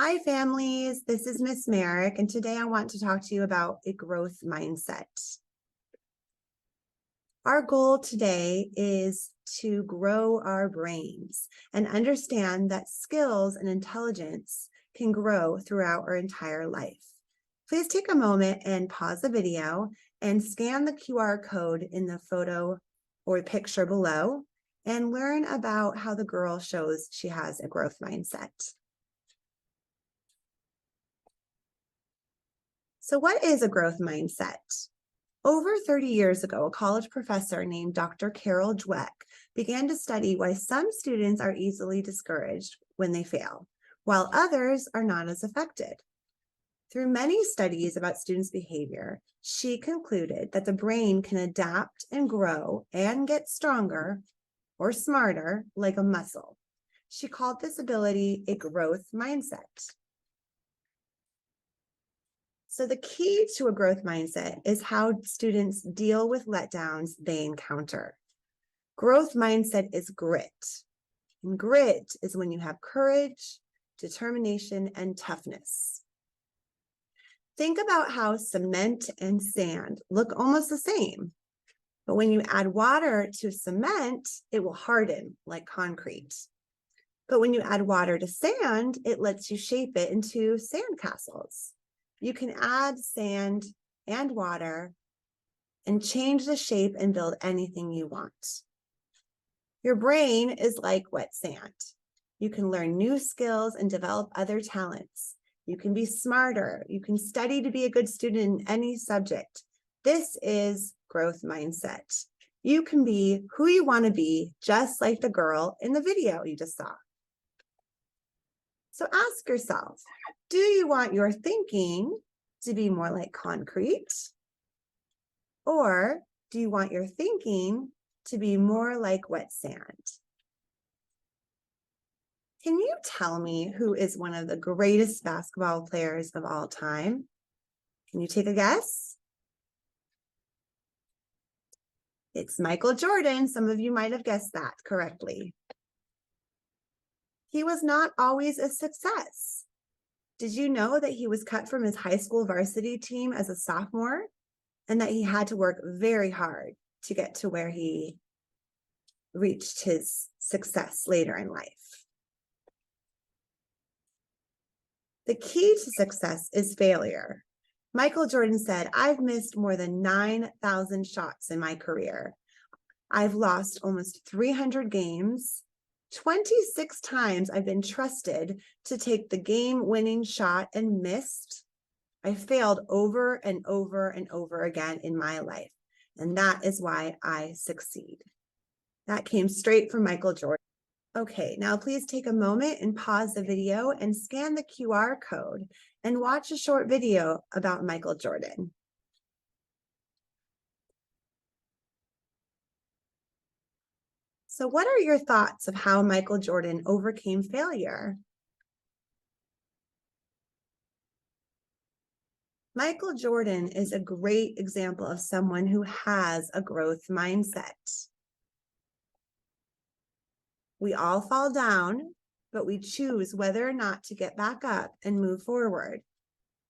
Hi, families. This is Miss Merrick, and today I want to talk to you about a growth mindset. Our goal today is to grow our brains and understand that skills and intelligence can grow throughout our entire life. Please take a moment and pause the video and scan the QR code in the photo or picture below and learn about how the girl shows she has a growth mindset. So what is a growth mindset? Over 30 years ago, a college professor named Dr. Carol Dweck began to study why some students are easily discouraged when they fail, while others are not as affected. Through many studies about students' behavior, she concluded that the brain can adapt and grow and get stronger or smarter like a muscle. She called this ability a growth mindset. So the key to a growth mindset is how students deal with letdowns they encounter. Growth mindset is grit. And grit is when you have courage, determination, and toughness. Think about how cement and sand look almost the same. But when you add water to cement, it will harden like concrete. But when you add water to sand, it lets you shape it into sandcastles. You can add sand and water and change the shape and build anything you want. Your brain is like wet sand. You can learn new skills and develop other talents. You can be smarter. You can study to be a good student in any subject. This is growth mindset. You can be who you want to be, just like the girl in the video you just saw. So ask yourself, do you want your thinking to be more like concrete? Or do you want your thinking to be more like wet sand? Can you tell me who is one of the greatest basketball players of all time? Can you take a guess? It's Michael Jordan. Some of you might have guessed that correctly. He was not always a success. Did you know that he was cut from his high school varsity team as a sophomore and that he had to work very hard to get to where he reached his success later in life? The key to success is failure. Michael Jordan said, "I've missed more than 9,000 shots in my career. I've lost almost 300 games. 26 times I've been trusted to take the game-winning shot and missed. I failed over and over and over again in my life, and that is why I succeed." That came straight from Michael Jordan. Okay, now please take a moment and pause the video and scan the QR code and watch a short video about Michael Jordan. So what are your thoughts of how Michael Jordan overcame failure? Michael Jordan is a great example of someone who has a growth mindset. We all fall down, but we choose whether or not to get back up and move forward.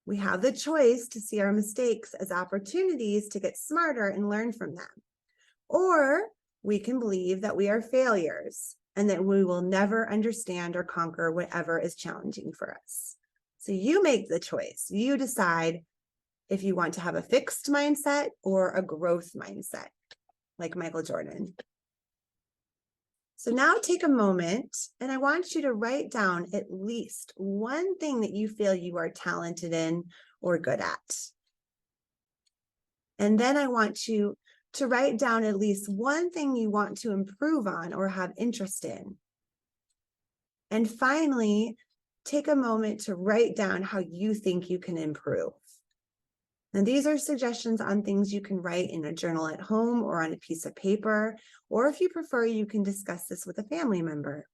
We have the choice to see our mistakes as opportunities to get smarter and learn from them. Or we can believe that we are failures and that we will never understand or conquer whatever is challenging for us. So you make the choice. You decide if you want to have a fixed mindset or a growth mindset, like Michael Jordan. So now take a moment and I want you to write down at least one thing that you feel you are talented in or good at. And then I want you to write down at least one thing you want to improve on or have interest in. And finally, take a moment to write down how you think you can improve. And these are suggestions on things you can write in a journal at home or on a piece of paper, or if you prefer, you can discuss this with a family member.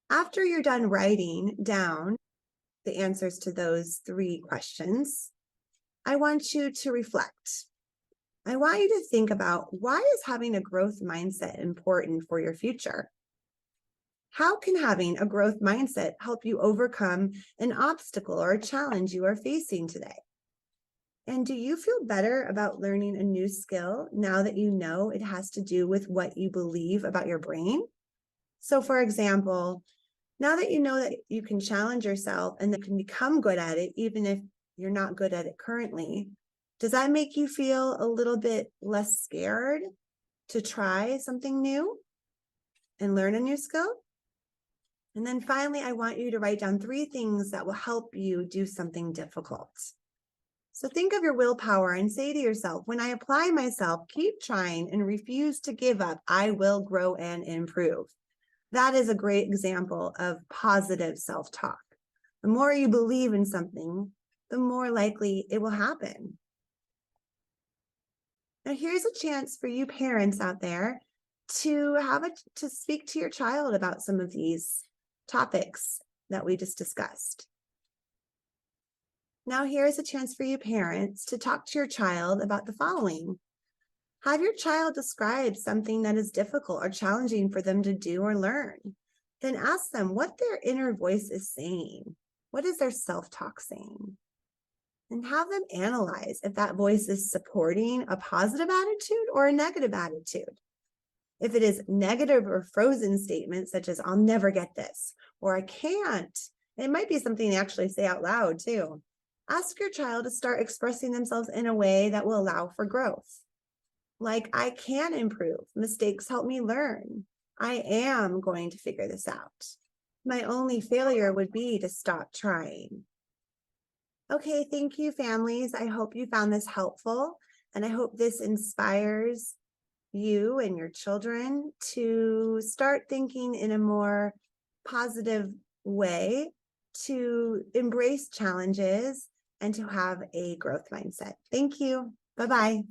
After you're done writing down the answers to those 3 questions, I want you to reflect. I want you to think about, why is having a growth mindset important for your future? How can having a growth mindset help you overcome an obstacle or a challenge you are facing today? And do you feel better about learning a new skill now that you know it has to do with what you believe about your brain? So, for example, now that you know that you can challenge yourself and that you can become good at it, even if you're not good at it currently, does that make you feel a little bit less scared to try something new and learn a new skill? And then finally, I want you to write down 3 things that will help you do something difficult. So think of your willpower and say to yourself, when I apply myself, keep trying and refuse to give up, I will grow and improve. That is a great example of positive self-talk. The more you believe in something, the more likely it will happen. Now, here's a chance for you parents out there to speak to your child about some of these topics that we just discussed. Now, here's a chance for you parents to talk to your child about the following. Have your child describe something that is difficult or challenging for them to do or learn. Then ask them what their inner voice is saying. What is their self-talk saying? And have them analyze if that voice is supporting a positive attitude or a negative attitude. If it is negative or frozen statements such as, I'll never get this, or I can't, it might be something they actually say out loud too. Ask your child to start expressing themselves in a way that will allow for growth. Like, I can improve. Mistakes help me learn. I am going to figure this out. My only failure would be to stop trying. Okay, thank you, families. I hope you found this helpful, and I hope this inspires you and your children to start thinking in a more positive way, to embrace challenges, and to have a growth mindset. Thank you. Bye-bye.